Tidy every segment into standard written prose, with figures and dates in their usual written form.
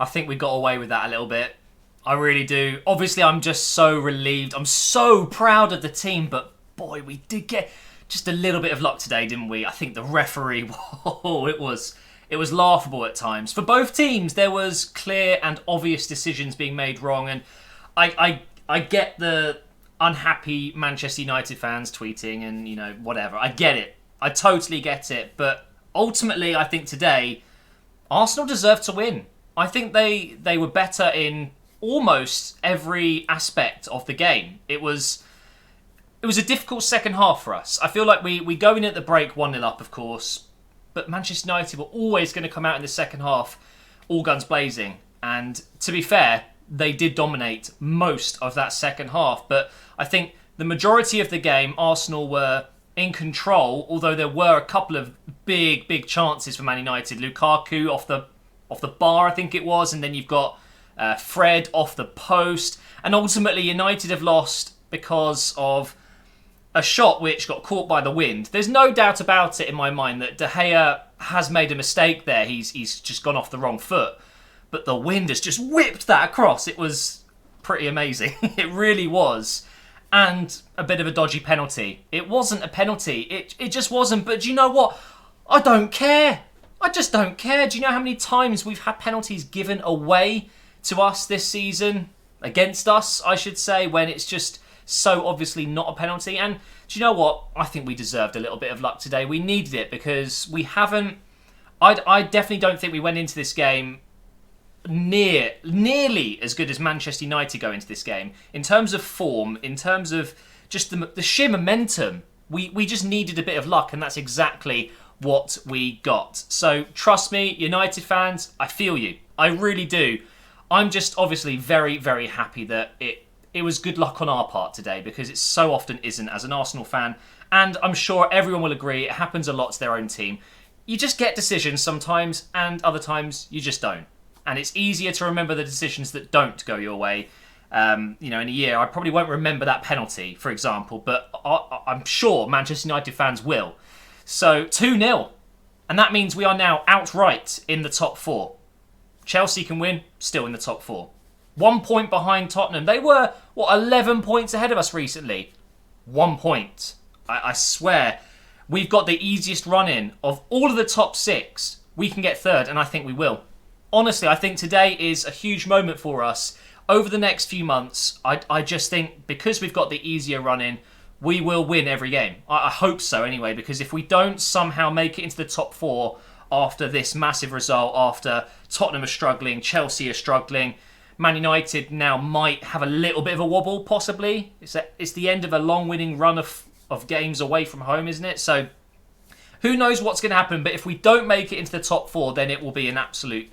I think we got away with that a little bit. I really do. Obviously, I'm just so relieved. I'm so proud of the team, but boy, we did get just a little bit of luck today, didn't we? I think the referee, whoa, it was laughable at times. For both teams, there was clear and obvious decisions being made wrong, and I get the unhappy Manchester United fans tweeting and, whatever. I get it. I totally get it. But ultimately, I think today, Arsenal deserved to win. I think they were better in almost every aspect of the game. It was a difficult second half for us. I feel like we go in at the break 1-0 up, of course, but Manchester United were always going to come out in the second half all guns blazing. And to be fair, they did dominate most of that second half. But I think the majority of the game, Arsenal were in control, although there were a couple of big chances for Man United. Lukaku off the bar, I think it was, and then you've got Fred off the post. And ultimately, United have lost because of a shot which got caught by the wind. There's no doubt about it in my mind that De Gea has made a mistake there. He's just gone off the wrong foot. But the wind has just whipped that across. It was pretty amazing. It really was. And a bit of a dodgy penalty. It wasn't a penalty. It just wasn't. But do you know what? I don't care. I just don't care. Do you know how many times we've had penalties given away to us this season? Against us, I should say, when it's just so obviously not a penalty. And do you know what? I think we deserved a little bit of luck today. We needed it because we haven't... I definitely don't think we went into this game nearly as good as Manchester United go into this game. In terms of form, in terms of just the sheer momentum, we just needed a bit of luck, and that's exactly what we got. So trust me, United fans, I feel you. I really do. I'm just obviously very, very happy that it was good luck on our part today, because it so often isn't as an Arsenal fan. And I'm sure everyone will agree, it happens a lot to their own team. You just get decisions sometimes, and other times you just don't. And it's easier to remember the decisions that don't go your way. In a year, I probably won't remember that penalty, for example, but I'm sure Manchester United fans will. So 2-0. And that means we are now outright in the top 4. Chelsea can win, still in the top 4. 1 point behind Tottenham. They were, 11 points ahead of us recently. 1 point. I swear, we've got the easiest run-in of all of the top 6. We can get third, and I think we will. Honestly, I think today is a huge moment for us. Over the next few months, I just think because we've got the easier run-in, we will win every game. I hope so anyway, because if we don't somehow make it into the top 4 after this massive result, after Tottenham are struggling, Chelsea are struggling, Man United now might have a little bit of a wobble, possibly. It's the end of a long winning run of games away from home, isn't it? So who knows what's going to happen, but if we don't make it into the top 4, then it will be an absolute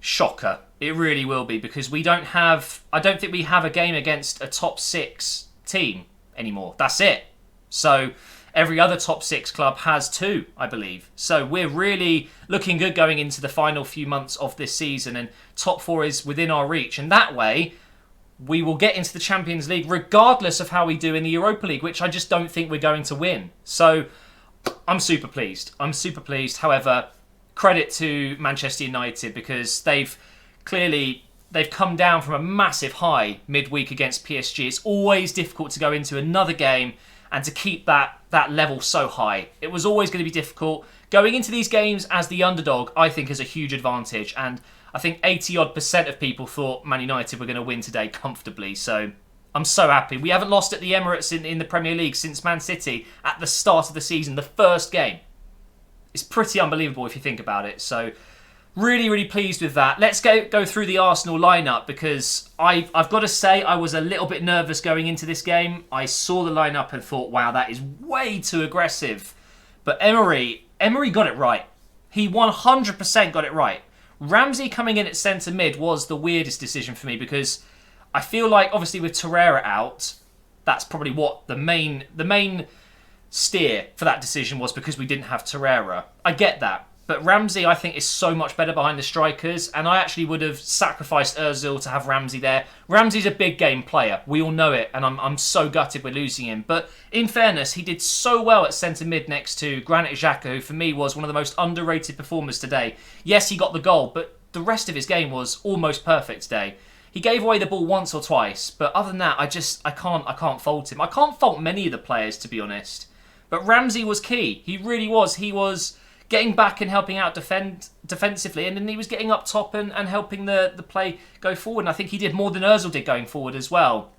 shocker. It really will be, because I don't think we have a game against a top 6 team anymore. That's it. So every other top 6 club has 2, I believe. So we're really looking good going into the final few months of this season, and top 4 is within our reach. And that way, we will get into the Champions League regardless of how we do in the Europa League, which I just don't think we're going to win. So I'm super pleased. However, credit to Manchester United, because they've come down from a massive high midweek against PSG. It's always difficult to go into another game and to keep that level so high. It was always going to be difficult. Going into these games as the underdog, I think, is a huge advantage. And I think 80-odd% of people thought Man United were going to win today comfortably. So I'm so happy. We haven't lost at the Emirates in the Premier League since Man City at the start of the season, the first game. It's pretty unbelievable if you think about it. So really, really pleased with that. Let's go through the Arsenal lineup, because I've got to say I was a little bit nervous going into this game. I saw the lineup and thought, wow, that is way too aggressive. But Emery got it right. He 100% got it right. Ramsey coming in at centre mid was the weirdest decision for me, because I feel like obviously with Torreira out, that's probably what the main steer for that decision was, because we didn't have Torreira. I get that. But Ramsey, I think, is so much better behind the strikers, and I actually would have sacrificed Ozil to have Ramsey there. Ramsey's a big game player. We all know it, and I'm so gutted we're losing him. But in fairness, he did so well at centre mid next to Granit Xhaka, who for me was one of the most underrated performers today. Yes, he got the goal, but the rest of his game was almost perfect today. He gave away the ball once or twice, but other than that, I can't fault him. I can't fault many of the players, to be honest. But Ramsey was key. He really was. He was getting back and helping out defensively, and then he was getting up top and helping the play go forward. And I think he did more than Ozil did going forward as well.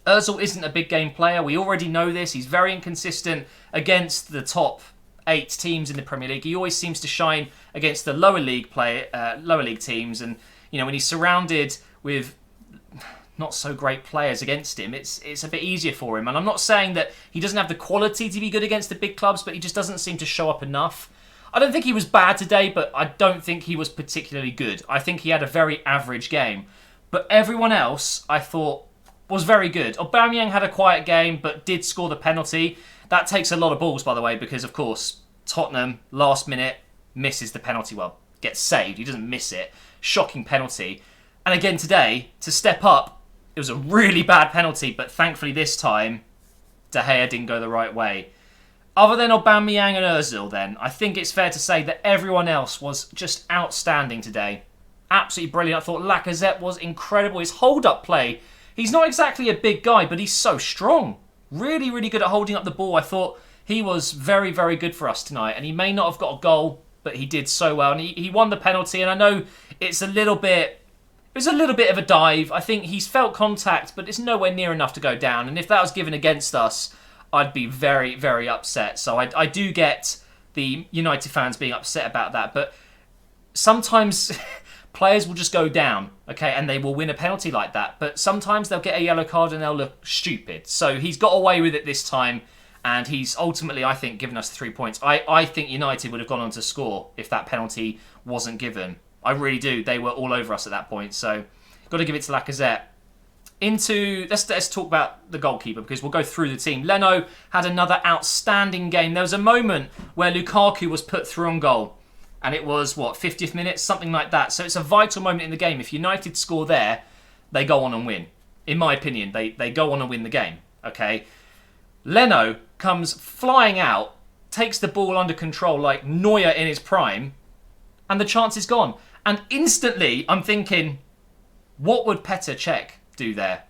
Ozil isn't a big game player. We already know this. He's very inconsistent against the top 8 teams in the Premier League. He always seems to shine against the lower league teams, and when he's surrounded with not so great players against him, it's a bit easier for him. And I'm not saying that he doesn't have the quality to be good against the big clubs, but he just doesn't seem to show up enough. I don't think he was bad today, but I don't think he was particularly good. I think he had a very average game. But everyone else, I thought, was very good. Aubameyang had a quiet game, but did score the penalty. That takes a lot of balls, by the way, because, of course, Tottenham, last minute, misses the penalty. Well, gets saved. He doesn't miss it. Shocking penalty. And again today, to step up, it was a really bad penalty, but thankfully this time, De Gea didn't go the right way. Other than Aubameyang and Ozil then, I think it's fair to say that everyone else was just outstanding today. Absolutely brilliant. I thought Lacazette was incredible. His hold-up play, he's not exactly a big guy, but he's so strong. Really, really good at holding up the ball. I thought he was very, very good for us tonight, and he may not have got a goal, but he did so well. And he won the penalty, and I know it's a little bit of a dive. I think he's felt contact, but it's nowhere near enough to go down. And if that was given against us, I'd be very, very upset. So I do get the United fans being upset about that. But sometimes players will just go down, okay, and they will win a penalty like that. But sometimes they'll get a yellow card and they'll look stupid. So he's got away with it this time. And he's ultimately, I think, given us 3 points. I think United would have gone on to score if that penalty wasn't given. I really do. They were all over us at that point. So, got to give it to Lacazette. Let's talk about the goalkeeper, because we'll go through the team. Leno had another outstanding game. There was a moment where Lukaku was put through on goal. And it was, 50th minute? Something like that. So, it's a vital moment in the game. If United score there, they go on and win. In my opinion, they go on and win the game. Okay? Leno comes flying out, takes the ball under control like Neuer in his prime, and the chance is gone. And instantly, I'm thinking, what would Petr Cech do there?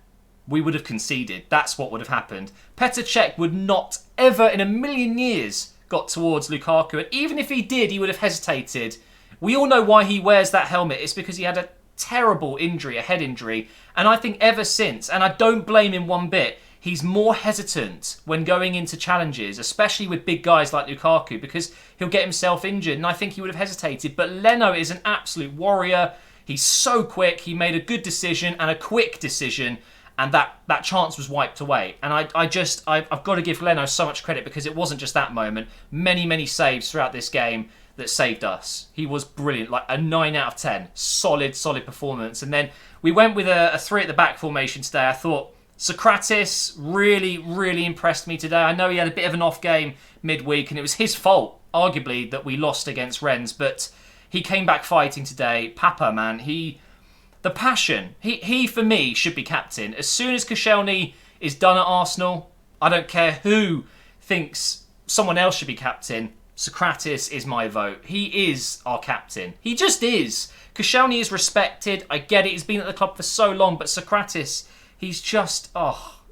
We would have conceded. That's what would have happened. Petr Cech would not ever in a million years got towards Lukaku. And even if he did, he would have hesitated. We all know why he wears that helmet. It's because he had a terrible injury, a head injury. And I think ever since, and I don't blame him one bit, he's more hesitant when going into challenges, especially with big guys like Lukaku, because he'll get himself injured, and I think he would have hesitated. But Leno is an absolute warrior. He's so quick. He made a good decision and a quick decision, and that chance was wiped away. And I've got to give Leno so much credit, because it wasn't just that moment. Many, many saves throughout this game that saved us. He was brilliant, like a 9 out of 10. Solid performance. And then we went with a 3 at the back formation today. I thought Socrates really, really impressed me today. I know he had a bit of an off game midweek, and it was his fault, arguably, that we lost against Rennes, but he came back fighting today. Papa, man, the passion. He for me, should be captain. As soon as Koscielny is done at Arsenal, I don't care who thinks someone else should be captain, Socrates is my vote. He is our captain. He just is. Koscielny is respected. I get it. He's been at the club for so long, but Socrates, he's just,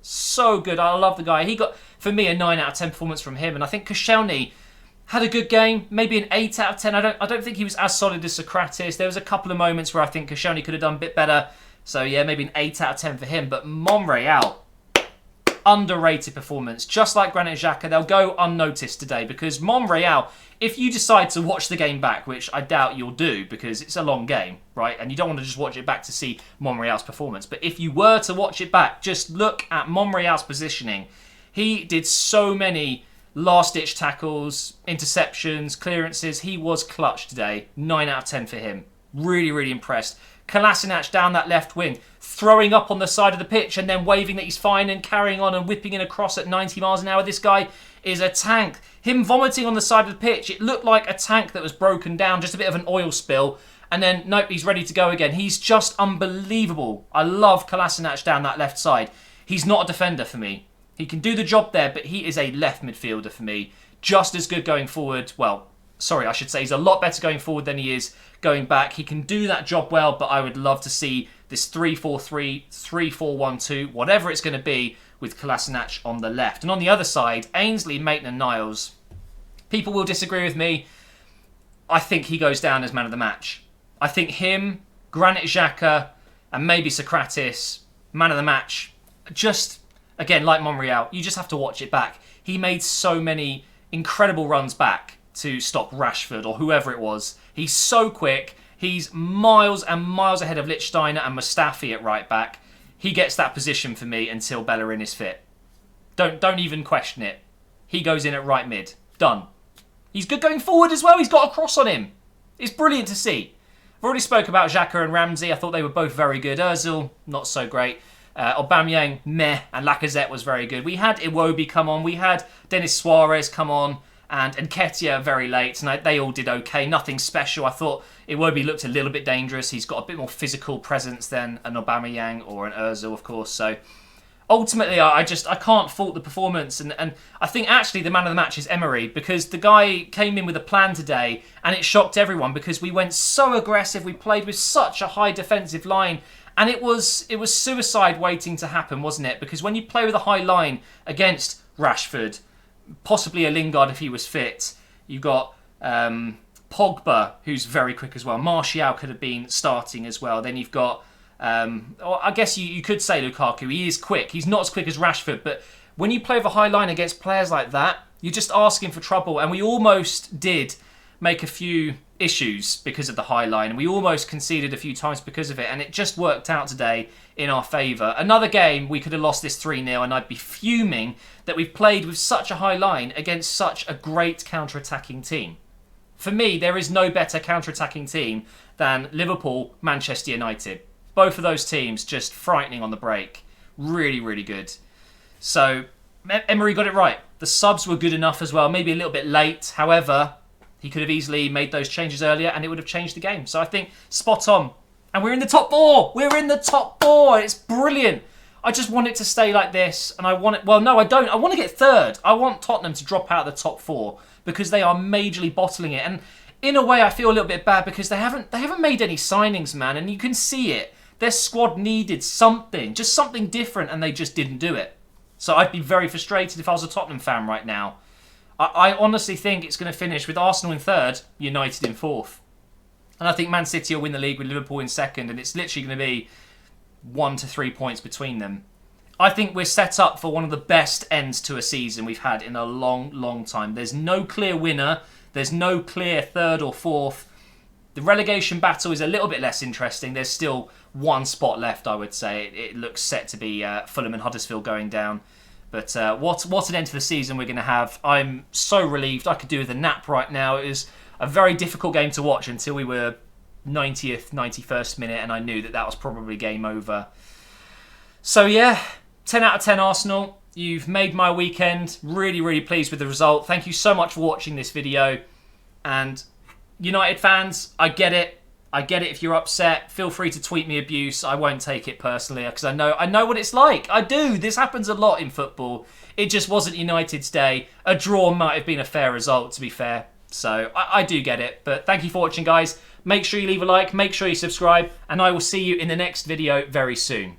so good. I love the guy. He got, for me, a 9 out of 10 performance from him. And I think Koscielny had a good game, maybe an 8 out of 10. I don't think he was as solid as Socrates. There was a couple of moments where I think Koscielny could have done a bit better. So, yeah, maybe an 8 out of 10 for him. But Monreal, underrated performance. Just like Granit Xhaka, they'll go unnoticed today, because Monreal, if you decide to watch the game back, which I doubt you'll do because it's a long game, right? And you don't want to just watch it back to see Monreal's performance. But if you were to watch it back, just look at Monreal's positioning. He did so many last-ditch tackles, interceptions, clearances. He was clutch today. 9 out of 10 for him. Really, really impressed. Kolasinac down that left wing, throwing up on the side of the pitch and then waving that he's fine and carrying on and whipping in a cross at 90 miles an hour. This guy is a tank. Him vomiting on the side of the pitch, it looked like a tank that was broken down, just a bit of an oil spill. And then, nope, he's ready to go again. He's just unbelievable. I love Kolasinac down that left side. He's not a defender for me. He can do the job there, but he is a left midfielder for me. Just as good going forward. Well, Sorry, I should say he's a lot better going forward than he is going back. He can do that job well, but I would love to see this 3-4-3, 3-4-1-2, whatever it's going to be, with Kolasinac on the left. And on the other side, Ainsley, Maitland-Niles. People will disagree with me. I think he goes down as man of the match. I think him, Granit Xhaka, and maybe Socrates, man of the match. Just, again, like Monreal, you just have to watch it back. He made so many incredible runs back to stop Rashford or whoever it was. He's so quick. He's miles and miles ahead of Lichtsteiner and Mustafi at right back. He gets that position for me until Bellerin is fit. Don't even question it. He goes in at right mid. Done. He's good going forward as well. He's got a cross on him. It's brilliant to see. I've already spoke about Xhaka and Ramsey. I thought they were both very good. Ozil, not so great. Aubameyang, meh. And Lacazette was very good. We had Iwobi come on. We had Denis Suarez come on. And Nketiah very late. And they all did okay. Nothing special. I thought Iwobi looked a little bit dangerous. He's got a bit more physical presence than an Aubameyang or an Ozil, of course. So ultimately, I can't fault the performance. And I think actually the man of the match is Emery, because the guy came in with a plan today and it shocked everyone because we went so aggressive. We played with such a high defensive line. And it was suicide waiting to happen, wasn't it? Because when you play with a high line against Rashford, possibly a Lingard if he was fit, you got Pogba, who's very quick as well. Martial could have been starting as well. Then you've got, I guess you could say Lukaku. He is quick. He's not as quick as Rashford, but when you play with a high line against players like that, you're just asking for trouble. And we almost did make a few issues because of the high line. We almost conceded a few times because of it, and it just worked out today in our favour. Another game, we could have lost this 3-0, and I'd be fuming that we've played with such a high line against such a great counter-attacking team. For me, there is no better counter-attacking team than Liverpool, Manchester United. Both of those teams just frightening on the break. Really, really good. So, Emery got it right. The subs were good enough as well, maybe a little bit late. However, he could have easily made those changes earlier and it would have changed the game. So I think spot on. And we're in the top 4. We're in the top 4. It's brilliant. I just want it to stay like this. And I want it... Well, no, I don't. I want to get third. I want Tottenham to drop out of the top 4 because they are majorly bottling it. And in a way, I feel a little bit bad because they haven't made any signings, man. And you can see it. Their squad needed something. Just something different. And they just didn't do it. So I'd be very frustrated if I was a Tottenham fan right now. I honestly think it's going to finish with Arsenal in third, United in fourth. And I think Man City will win the league with Liverpool in second, and it's literally going to be 1 to 3 points between them. I think we're set up for one of the best ends to a season we've had in a long, long time. There's no clear winner. There's no clear third or fourth. The relegation battle is a little bit less interesting. There's still one spot left, I would say. It looks set to be Fulham and Huddersfield going down. But what an end to the season we're going to have. I'm so relieved. I could do with a nap right now. It was a very difficult game to watch until we were 90th, 91st minute, and I knew that was probably game over. So yeah, 10 out of 10 Arsenal. You've made my weekend. Really, really pleased with the result. Thank you so much for watching this video. And United fans, I get it. I get it if you're upset. Feel free to tweet me abuse. I won't take it personally because I know what it's like. I do. This happens a lot in football. It just wasn't United's day. A draw might have been a fair result, to be fair. So I do get it. But thank you for watching, guys. Make sure you leave a like. Make sure you subscribe. And I will see you in the next video very soon.